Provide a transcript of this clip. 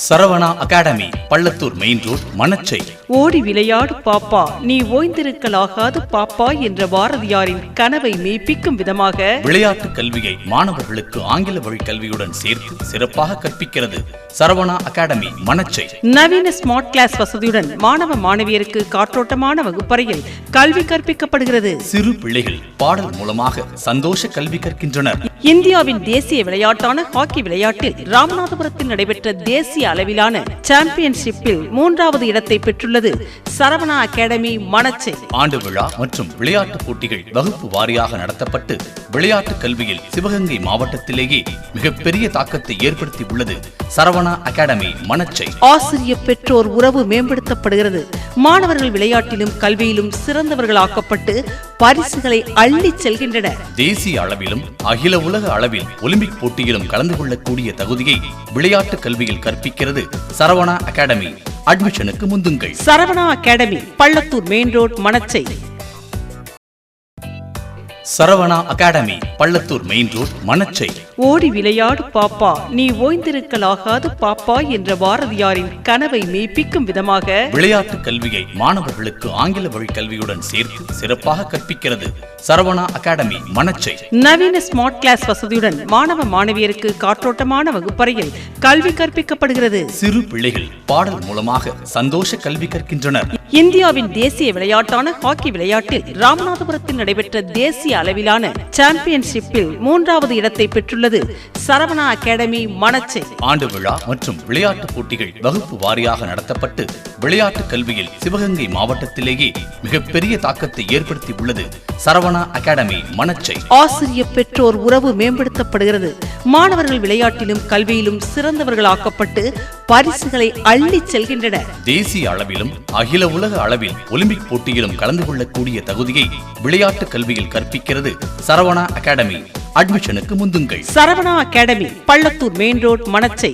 Saravana academy, Pallathur main road, Manachai. ஓடி விளையாடு பாப்பா, நீ ஓய்ந்திருக்கலாகாது பாப்பா என்ற பாரதியாரின் கனவை மெய்ப்பிக்கும் விதமாக விளையாட்டு கல்வியை மாணவர்களுக்கு ஆங்கில வழி கல்வியுடன் சேர்த்து சிறப்பாக கற்பிக்கிறது சரவணா அகாடமி, மணச்சை. நவீன ஸ்மார்ட் கிளாஸ் வசதியுடன் மாணவ மாணவியருக்கு காற்றோட்டமான வகுப்பறையில் கல்வி கற்பிக்கப்படுகிறது. சிறு பிள்ளைகள் பாடல் மூலமாக சந்தோஷ கல்வி கற்கின்றனர். இந்தியாவின் தேசிய விளையாட்டான ஹாக்கி விளையாட்டில் ராமநாதபுரத்தில் நடைபெற்ற தேசிய அளவிலான சாம்பியன்ஷிப்பில் 3வது இடத்தை பெற்றுள்ளது சரவணா அகாடமி, மணச்சை. ஆண்டு விழா மற்றும் விளையாட்டு போட்டிகள் வகுப்பு வாரியாக நடத்தப்பட்டு விளையாட்டு கல்வியில் சிவகங்கை மாவட்டத்திலேயே மிகப்பெரிய தாக்கத்தை ஏற்படுத்தி உள்ளது சரவணா அகாடமி, மணச்சை. ஆசிரியர் பெற்றோர் உறவு மேம்படுத்தப்படுகிறது. மாணவர்கள் விளையாட்டிலும் கல்வியிலும் சிறந்தவர்களாக்கப்பட்டு பரிசுகளை அள்ளிச் செல்கின்றனர். தேசிய அளவிலும் அகில உலக அளவில் ஒலிம்பிக் போட்டியிலும் கலந்து கொள்ளக்கூடிய தகுதியை விளையாட்டு கல்வியில் கற்பிக்கிறது சரவணா அகாடமி. அட்மிஷனுக்கு முந்துங்கள். Saravana academy, Pallathur main road, Manachai. Saravana academy, Pallathur main road, Manachai. ஓடி விளையாடு பாப்பா, நீ ஓய்ந்திருக்கலாகாது பாப்பா என்ற பாரதியாரின் கனவை மெய்ப்பிக்கும் விதமாக விளையாட்டு கல்வியை மாணவர்களுக்கு ஆங்கில வழி கல்வியுடன் சேர்த்து சிறப்பாக கற்பிக்கிறது சரவணா அகாடமி, மணச்சை. நவீன ஸ்மார்ட் கிளாஸ் வசதியுடன் மாணவ மாணவியருக்கு காற்றோட்டமான வகுப்பறையில் கல்வி கற்பிக்கப்படுகிறது. சிறு பிள்ளைகள் பாடல் மூலமாக சந்தோஷ கல்வி கற்கின்றனர். இந்தியாவின் தேசிய விளையாட்டான ஹாக்கி விளையாட்டில் ராமநாதபுரத்தில் நடைபெற்ற தேசிய அளவிலான சாம்பியன்ஷிப்பில் 3வது இடத்தை பெற்றுள்ளது சரவணா அகாடமி, மணச்சை. ஆண்டு விழா மற்றும் விளையாட்டு போட்டிகள் வகுப்பு வாரியாக நடத்தப்பட்டு விளையாட்டு கல்வியில் சிவகங்கை மாவட்டத்திலேயே மிகப்பெரிய தாக்கத்தை ஏற்படுத்தி உள்ளது சரவணா அகாடமி, மணச்சை. ஆசிரியர் பெற்றோர் உறவு மேம்படுத்தப்படுகிறது. மாணவர்கள் விளையாட்டிலும் கல்வியிலும் சிறந்தவர்களாக்கப்பட்டு பரிசுகளை அள்ளிச் செல்கின்றனர். தேசிய அளவிலும் அகில உலக அளவில் ஒலிம்பிக் போட்டியிலும் கலந்து கொள்ளக்கூடிய தகுதியை விளையாட்டு கல்வியில் கற்பிக்கிறது சரவணா அகாடமி. அட்மிஷனுக்கு முந்துங்கள். Saravana academy, Pallathur main road, மணச்சை.